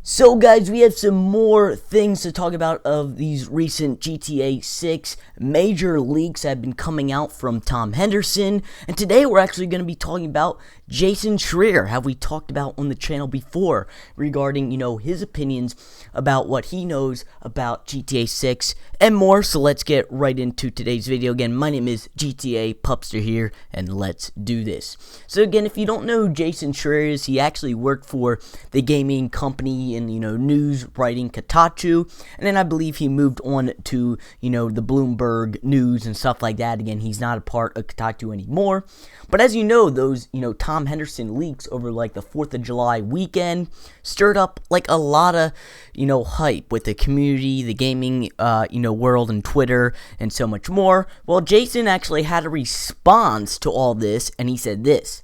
So guys, we have some more things to talk about of these recent GTA 6 major leaks that have been coming out from Tom Henderson. And today we're actually going to be talking about Jason Schreier, have we talked about on the channel before regarding, his opinions about what he knows about GTA 6 and more. So let's get right into today's video. Again, my name is GTA Pupster here, and let's do this. So again, if you don't know who Jason Schreier is, he actually worked for the gaming company in, news writing Kotaku, and then I believe he moved on to, the Bloomberg News and stuff like that. Again, he's not a part of Kotaku anymore, but as you know, those, Tom Henderson leaks over like the 4th of July weekend stirred up like a lot of, hype with the community, the gaming, world and Twitter and so much more. Well, Jason actually had a response to all this, and he said this: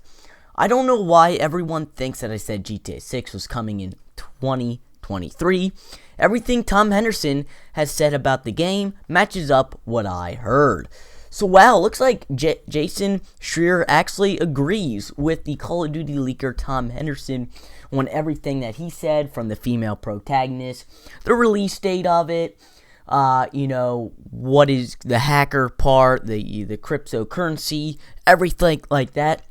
I don't know why everyone thinks that I said GTA 6 was coming in 2023. Everything Tom Henderson has said about the game matches up what I heard. So wow, looks like Jason Schreier actually agrees with the Call of Duty leaker Tom Henderson on everything that he said, from the female protagonist, the release date of it, what is the hacker part, the cryptocurrency, everything like that.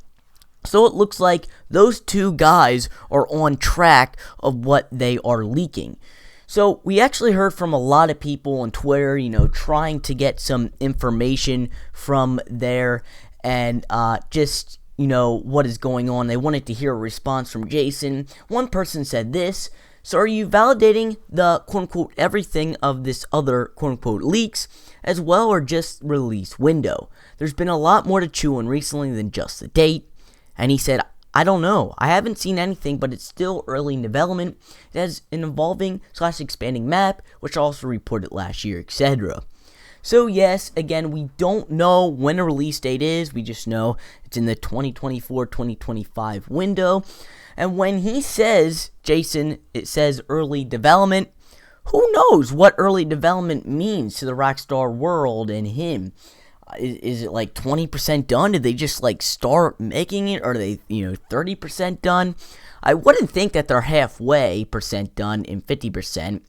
So it looks like those two guys are on track of what they are leaking. So we actually heard from a lot of people on Twitter, trying to get some information from there and just, what is going on. They wanted to hear a response from Jason. One person said this: so are you validating the quote-unquote everything of this other quote-unquote leaks as well, or just release window? There's been a lot more to chew on recently than just the date. And he said, I don't know. I haven't seen anything, but it's still early in development. It has an evolving/expanding map, which also reported last year, etc. So yes, again, we don't know when a release date is. We just know it's in the 2024-2025 window. And when he says, Jason, it says early development, who knows what early development means to the Rockstar world and him? Is it like 20% done? Did they just like start making it? Or are they, 30% done? I wouldn't think that they're halfway percent done in 50%.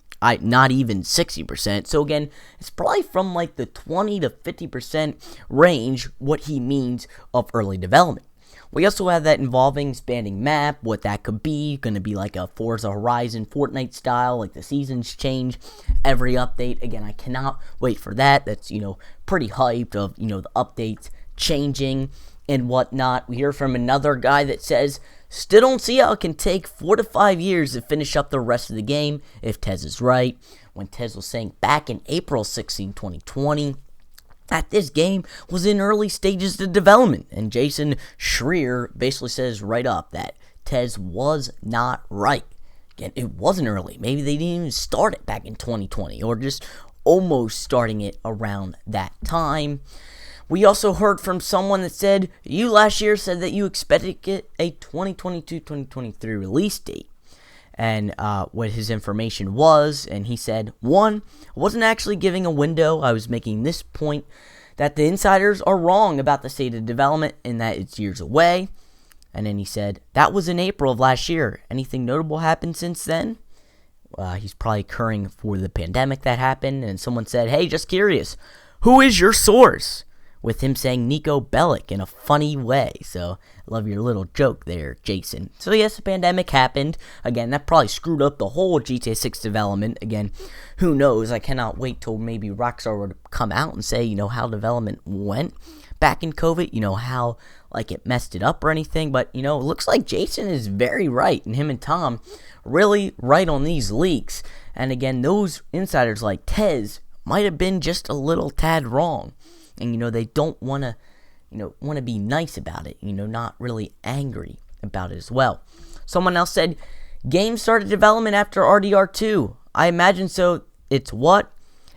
Not even 60%. So again, it's probably from like the 20 to 50% range what he means of early development. We also have that involving expanding map, what that could be. Going to be like a Forza Horizon Fortnite style, like the seasons change every update. Again, I cannot wait for that. That's, pretty hyped of, the updates changing and whatnot. We hear from another guy that says, still don't see how it can take 4 to 5 years to finish up the rest of the game if Tez is right. When Tez was saying back in April 16, 2020, that this game was in early stages of development. And Jason Schreier basically says right up that Tez was not right. Again, it wasn't early. Maybe they didn't even start it back in 2020, or just almost starting it around that time. We also heard from someone that said, you last year said that you expected to get a 2022-2023 release date. And what his information was, and he said, 1, I wasn't actually giving a window. I was making this point that the insiders are wrong about the state of development and that it's years away. And then he said, that was in April of last year. Anything notable happened since then? He's probably curring for the pandemic that happened. And someone said, hey, just curious, who is your source? With him saying Nico Bellic in a funny way. So, I love your little joke there, Jason. So, yes, the pandemic happened. Again, that probably screwed up the whole GTA 6 development. Again, who knows? I cannot wait till maybe Rockstar would come out and say, how development went back in COVID. How, it messed it up or anything. But, it looks like Jason is very right. And him and Tom really right on these leaks. And, again, those insiders like Tez might have been just a little tad wrong. And, they don't want to, be nice about it, not really angry about it as well. Someone else said, game started development after RDR2. I imagine so. It's what?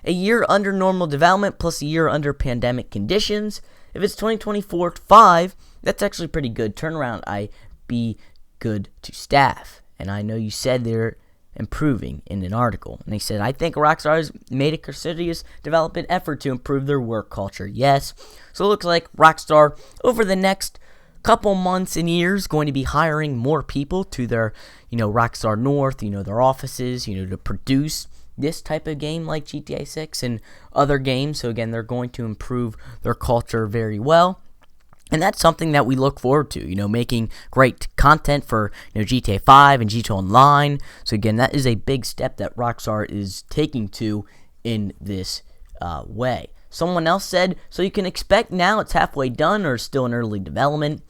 A year under normal development plus a year under pandemic conditions. If it's 2024-5, that's actually pretty good turnaround. I be good to staff. And I know you said they're improving in an article. And they said, I think Rockstar has made a serious development effort to improve their work culture. Yes. So it looks like Rockstar, over the next couple months and years going to be hiring more people to their, Rockstar North, their offices, to produce this type of game like GTA 6 and other games. So again, they're going to improve their culture very well. And that's something that we look forward to, making great content for, GTA 5 and GTA Online. So again, that is a big step that Rockstar is taking to in this way. Someone else said, so you can expect now it's halfway done or still in early development.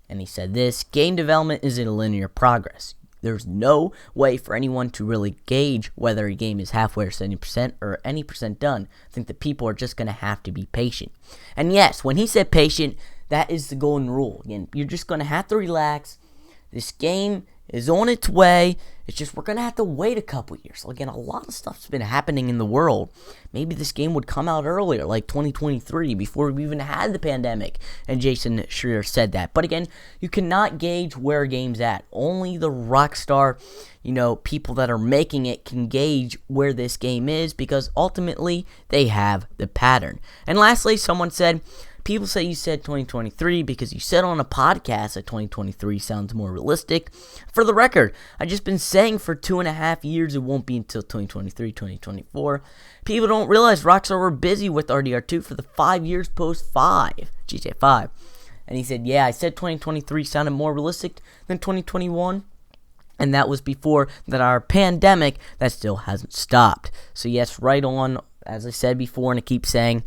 And he said this, game development is in a linear progress. There's no way for anyone to really gauge whether a game is halfway or 70% or any percent done. I think the people are just going to have to be patient. And yes, when he said patient, that is the golden rule. Again, you're just going to have to relax. This game is on its way. It's just we're going to have to wait a couple years. So again, a lot of stuff's been happening in the world. Maybe this game would come out earlier, like 2023, before we even had the pandemic. And Jason Schreier said that. But again, you cannot gauge where a game's at. Only the Rockstar, people that are making it can gauge where this game is because ultimately they have the pattern. And lastly, someone said, people say you said 2023 because you said on a podcast that 2023 sounds more realistic. For the record, I've just been saying for 2.5 years it won't be until 2023, 2024. People don't realize Rockstar were busy with RDR2 for the 5 years post 5, GTA 5. And he said, yeah, I said 2023 sounded more realistic than 2021. And that was before that our pandemic that still hasn't stopped. So yes, right on, as I said before, and I keep saying,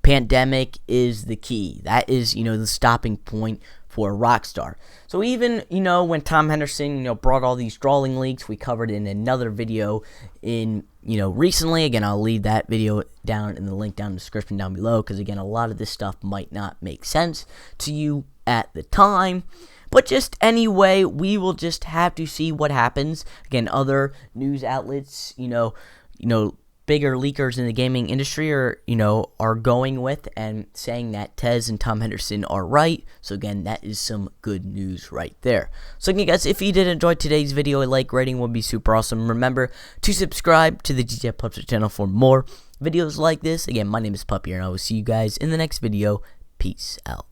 pandemic is the key. That is, the stopping point for Rockstar. So even, when Tom Henderson, brought all these drawing leaks, we covered in another video in, recently. Again, I'll leave that video down in the link down in the description down below because, again, a lot of this stuff might not make sense to you at the time. But just anyway, we will just have to see what happens. Again, other news outlets, bigger leakers in the gaming industry are going with and saying that Tez and Tom Henderson are right. So again, that is some good news right there. So again, guys, if you did enjoy today's video, a like rating would be super awesome. Remember to subscribe to the Day-Pup channel for more videos like this. Again, my name is Pup here, and I will see you guys in the next video. Peace out.